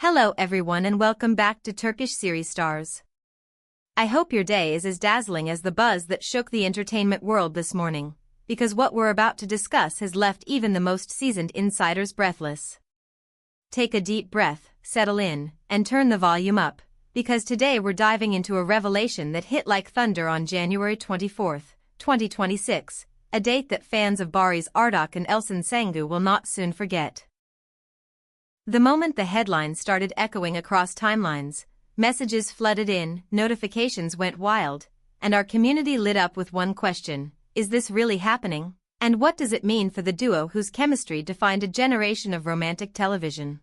Hello everyone and welcome back to Turkish Series Stars. I hope your day is as dazzling as the buzz that shook the entertainment world this morning, because what we're about to discuss has left even the most seasoned insiders breathless. Take a deep breath, settle in, and turn the volume up, because today we're diving into a revelation that hit like thunder on January 24, 2026, a date that fans of Baris Arduç and Elçin Sangu will not soon forget. The moment the headlines started echoing across timelines, messages flooded in, notifications went wild, and our community lit up with one question: is this really happening? And what does it mean for the duo whose chemistry defined a generation of romantic television?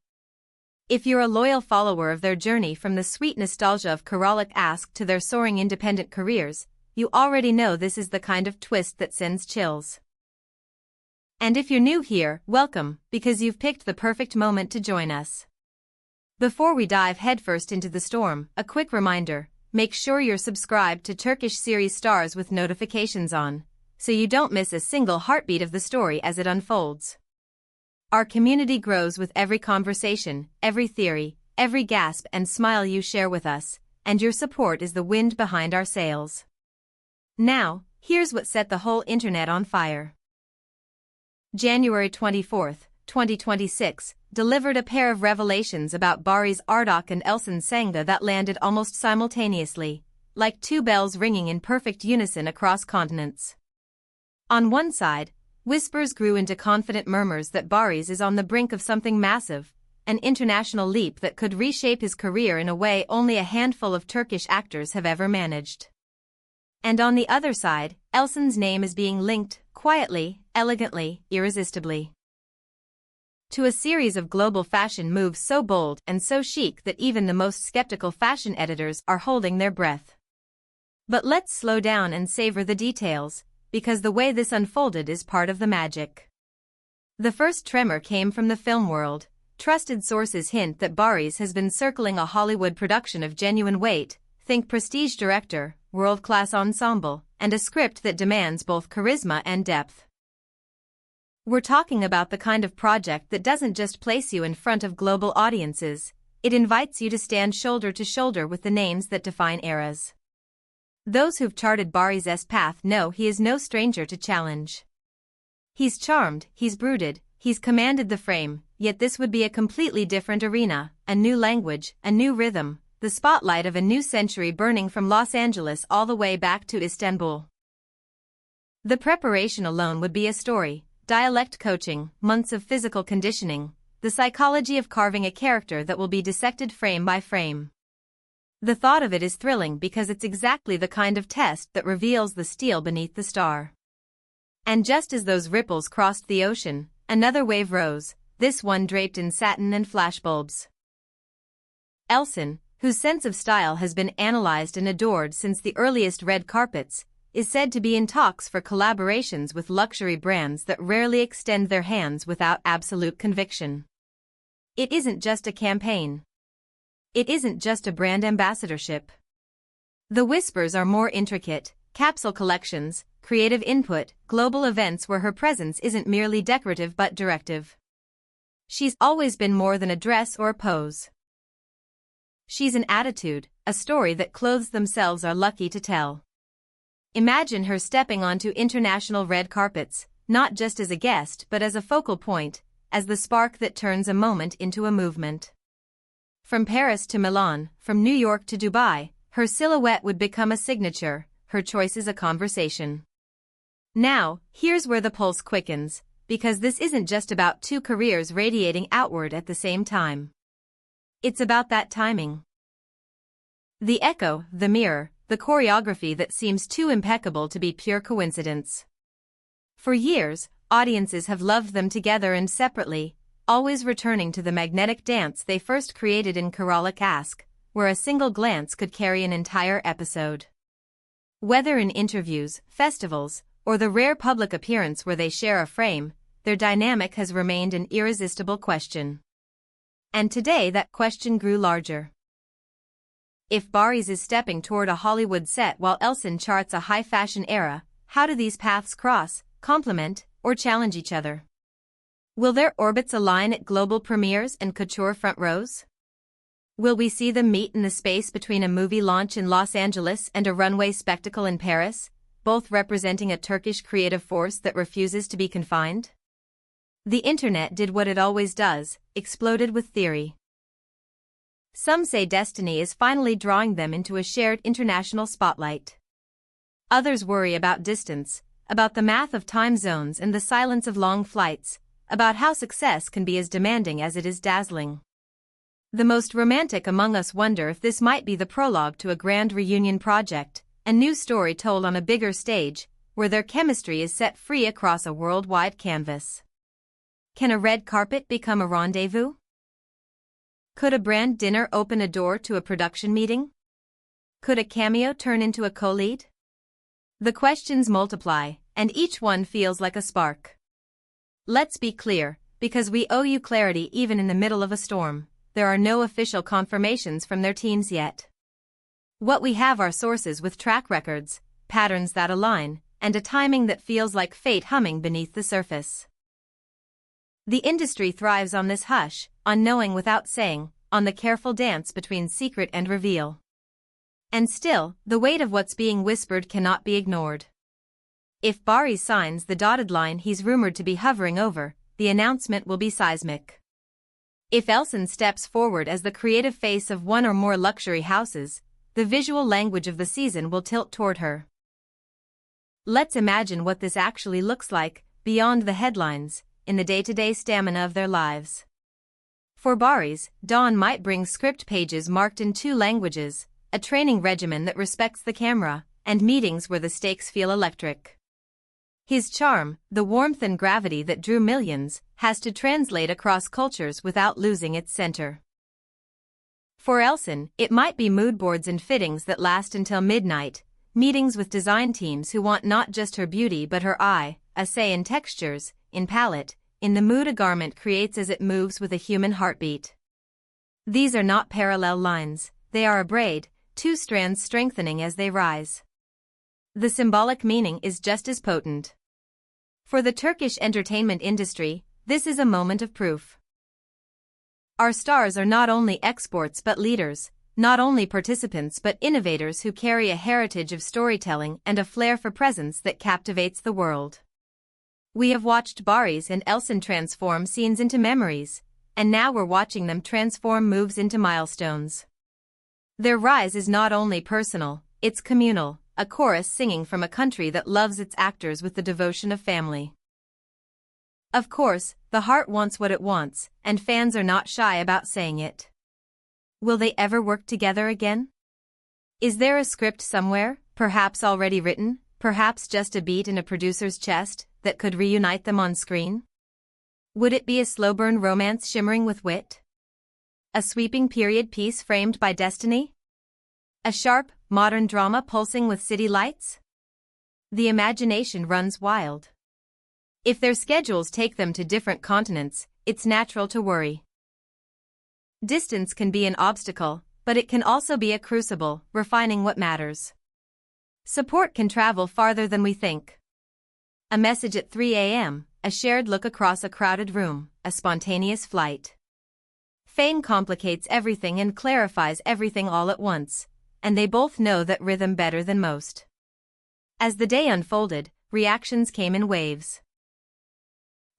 If you're a loyal follower of their journey from the sweet nostalgia of Karalık Aşk to their soaring independent careers, you already know this is the kind of twist that sends chills. And if you're new here, welcome, because you've picked the perfect moment to join us. Before we dive headfirst into the storm, a quick reminder: make sure you're subscribed to Turkish Series Stars with notifications on, so you don't miss a single heartbeat of the story as it unfolds. Our community grows with every conversation, every theory, every gasp and smile you share with us, and your support is the wind behind our sails. Now, here's what set the whole internet on fire. January 24, 2026, delivered a pair of revelations about Baris Arduç and Elçin Sangu that landed almost simultaneously, like two bells ringing in perfect unison across continents. On one side, whispers grew into confident murmurs that Baris is on the brink of something massive, an international leap that could reshape his career in a way only a handful of Turkish actors have ever managed. And on the other side, Elçin's name is being linked, quietly, elegantly, irresistibly, to a series of global fashion moves so bold and so chic that even the most skeptical fashion editors are holding their breath. But let's slow down and savor the details, because the way this unfolded is part of the magic. The first tremor came from the film world. Trusted sources hint that Baris has been circling a Hollywood production of genuine weight, think prestige director, world-class ensemble, and a script that demands both charisma and depth. We're talking about the kind of project that doesn't just place you in front of global audiences, it invites you to stand shoulder to shoulder with the names that define eras. Those who've charted Baris's path know he is no stranger to challenge. He's charmed, he's brooded, he's commanded the frame, yet this would be a completely different arena, a new language, a new rhythm, the spotlight of a new century burning from Los Angeles all the way back to Istanbul. The preparation alone would be a story: dialect coaching, months of physical conditioning, the psychology of carving a character that will be dissected frame by frame. The thought of it is thrilling because it's exactly the kind of test that reveals the steel beneath the star. And just as those ripples crossed the ocean, another wave rose, this one draped in satin and flashbulbs. Elçin, whose sense of style has been analyzed and adored since the earliest red carpets, is said to be in talks for collaborations with luxury brands that rarely extend their hands without absolute conviction. It isn't just a campaign. It isn't just a brand ambassadorship. The whispers are more intricate: capsule collections, creative input, global events where her presence isn't merely decorative but directive. She's always been more than a dress or a pose. She's an attitude, a story that clothes themselves are lucky to tell. Imagine her stepping onto international red carpets, not just as a guest but as a focal point, as the spark that turns a moment into a movement. From Paris to Milan, from New York to Dubai, her silhouette would become a signature, her choices a conversation. Now, here's where the pulse quickens, because this isn't just about two careers radiating outward at the same time. It's about that timing. The echo, the mirror, the choreography that seems too impeccable to be pure coincidence. For years, audiences have loved them together and separately, always returning to the magnetic dance they first created in Karalık Aşk, where a single glance could carry an entire episode. Whether in interviews, festivals, or the rare public appearance where they share a frame, their dynamic has remained an irresistible question. And today that question grew larger. If Baris is stepping toward a Hollywood set while Elçin charts a high-fashion era, how do these paths cross, complement, or challenge each other? Will their orbits align at global premieres and couture front rows? Will we see them meet in the space between a movie launch in Los Angeles and a runway spectacle in Paris, both representing a Turkish creative force that refuses to be confined? The internet did what it always does, exploded with theory. Some say destiny is finally drawing them into a shared international spotlight. Others worry about distance, about the math of time zones and the silence of long flights, about how success can be as demanding as it is dazzling. The most romantic among us wonder if this might be the prologue to a grand reunion project, a new story told on a bigger stage, where their chemistry is set free across a worldwide canvas. Can a red carpet become a rendezvous? Could a brand dinner open a door to a production meeting? Could a cameo turn into a co-lead? The questions multiply, and each one feels like a spark. Let's be clear, because we owe you clarity even in the middle of a storm. There are no official confirmations from their teams yet. What we have are sources with track records, patterns that align, and a timing that feels like fate humming beneath the surface. The industry thrives on this hush, on knowing without saying, on the careful dance between secret and reveal. And still, the weight of what's being whispered cannot be ignored. If Baris signs the dotted line he's rumored to be hovering over, the announcement will be seismic. If Elçin steps forward as the creative face of one or more luxury houses, the visual language of the season will tilt toward her. Let's imagine what this actually looks like, beyond the headlines, in the day-to-day stamina of their lives. For Baris, dawn might bring script pages marked in 2 languages, a training regimen that respects the camera, and meetings where the stakes feel electric. His charm, the warmth and gravity that drew millions, has to translate across cultures without losing its center. For Elçin, it might be mood boards and fittings that last until midnight, meetings with design teams who want not just her beauty but her eye, a say in textures, in palette, in the mood a garment creates as it moves with a human heartbeat. These are not parallel lines, they are a braid, 2 strands strengthening as they rise. The symbolic meaning is just as potent. For the Turkish entertainment industry, this is a moment of proof. Our stars are not only exports but leaders, not only participants but innovators who carry a heritage of storytelling and a flair for presence that captivates the world. We have watched Baris and Elçin transform scenes into memories, and now we're watching them transform moves into milestones. Their rise is not only personal, it's communal, a chorus singing from a country that loves its actors with the devotion of family. Of course, the heart wants what it wants, and fans are not shy about saying it. Will they ever work together again? Is there a script somewhere, perhaps already written, perhaps just a beat in a producer's chest, that could reunite them on screen? Would it be a slow-burn romance shimmering with wit? A sweeping period piece framed by destiny? A sharp, modern drama pulsing with city lights? The imagination runs wild. If their schedules take them to different continents, it's natural to worry. Distance can be an obstacle, but it can also be a crucible, refining what matters. Support can travel farther than we think. A message at 3 a.m., a shared look across a crowded room, a spontaneous flight. Fame complicates everything and clarifies everything all at once, and they both know that rhythm better than most. As the day unfolded, reactions came in waves.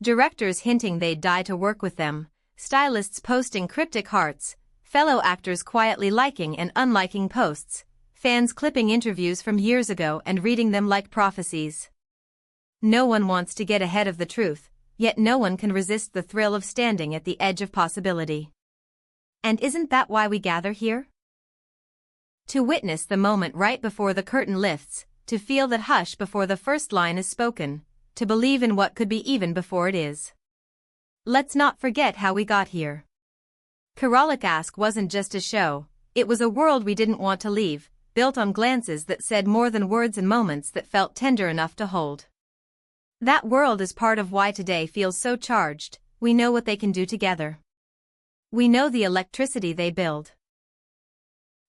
Directors hinting they'd die to work with them, stylists posting cryptic hearts, fellow actors quietly liking and unliking posts, fans clipping interviews from years ago and reading them like prophecies. No one wants to get ahead of the truth, yet no one can resist the thrill of standing at the edge of possibility. And isn't that why we gather here? To witness the moment right before the curtain lifts, to feel that hush before the first line is spoken, to believe in what could be even before it is. Let's not forget how we got here. Karalik Ask wasn't just a show, it was a world we didn't want to leave, built on glances that said more than words and moments that felt tender enough to hold. That world is part of why today feels so charged. We know what they can do together. We know the electricity they build.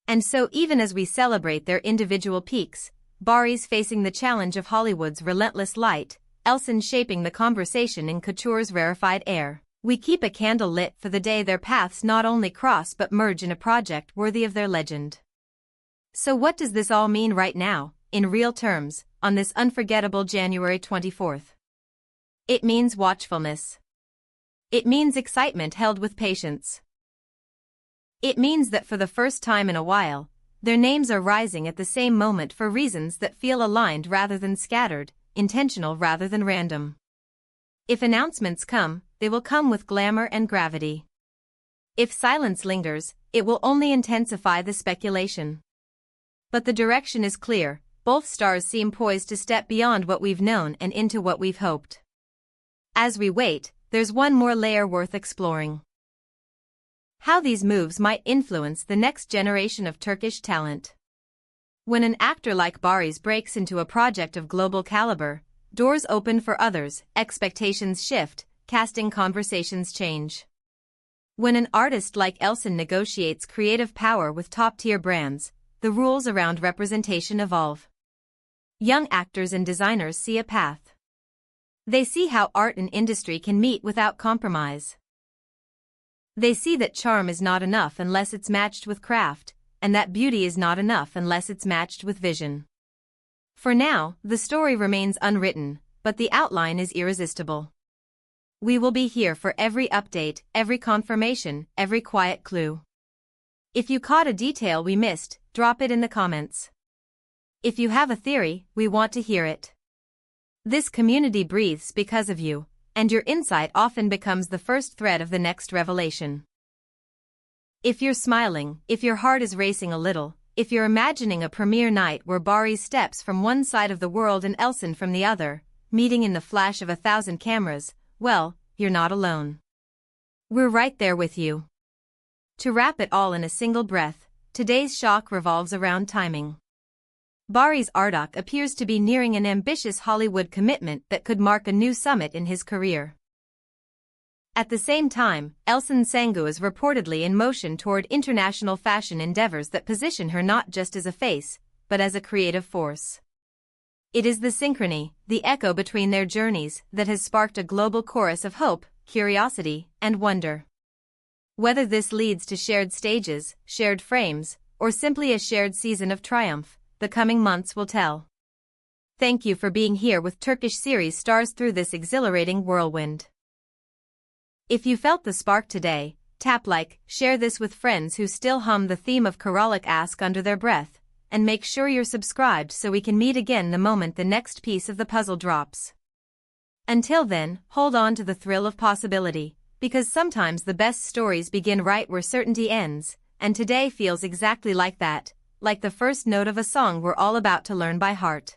And so even as we celebrate their individual peaks, Baris facing the challenge of Hollywood's relentless light, Elçin shaping the conversation in couture's rarefied air. We keep a candle lit for the day their paths not only cross but merge in a project worthy of their legend. So what does this all mean right now, in real terms, on this unforgettable January 24th? It means watchfulness. It means excitement held with patience. It means that for the first time in a while, their names are rising at the same moment for reasons that feel aligned rather than scattered, intentional rather than random. If announcements come, they will come with glamour and gravity. If silence lingers, it will only intensify the speculation. But the direction is clear, both stars seem poised to step beyond what we've known and into what we've hoped. As we wait, there's one more layer worth exploring. How these moves might influence the next generation of Turkish talent. When an actor like Baris breaks into a project of global caliber, doors open for others, expectations shift, casting conversations change. When an artist like Elçin negotiates creative power with top-tier brands, the rules around representation evolve. Young actors and designers see a path. They see how art and industry can meet without compromise. They see that charm is not enough unless it's matched with craft, and that beauty is not enough unless it's matched with vision. For now, the story remains unwritten, but the outline is irresistible. We will be here for every update, every confirmation, every quiet clue. If you caught a detail we missed, drop it in the comments. If you have a theory, we want to hear it. This community breathes because of you, and your insight often becomes the first thread of the next revelation. If you're smiling, if your heart is racing a little, if you're imagining a premiere night where Baris steps from one side of the world and Elçin from the other, meeting in the flash of 1,000 cameras, well, you're not alone. We're right there with you. To wrap it all in a single breath, today's shock revolves around timing. Baris Arduç appears to be nearing an ambitious Hollywood commitment that could mark a new summit in his career. At the same time, Elçin Sangu is reportedly in motion toward international fashion endeavors that position her not just as a face, but as a creative force. It is the synchrony, the echo between their journeys, that has sparked a global chorus of hope, curiosity, and wonder. Whether this leads to shared stages, shared frames, or simply a shared season of triumph, the coming months will tell. Thank you for being here with Turkish series stars through this exhilarating whirlwind. If you felt the spark today, tap like, share this with friends who still hum the theme of Karalik Ask under their breath, and make sure you're subscribed so we can meet again the moment the next piece of the puzzle drops. Until then, hold on to the thrill of possibility, because sometimes the best stories begin right where certainty ends, and today feels exactly like that, like the first note of a song we're all about to learn by heart.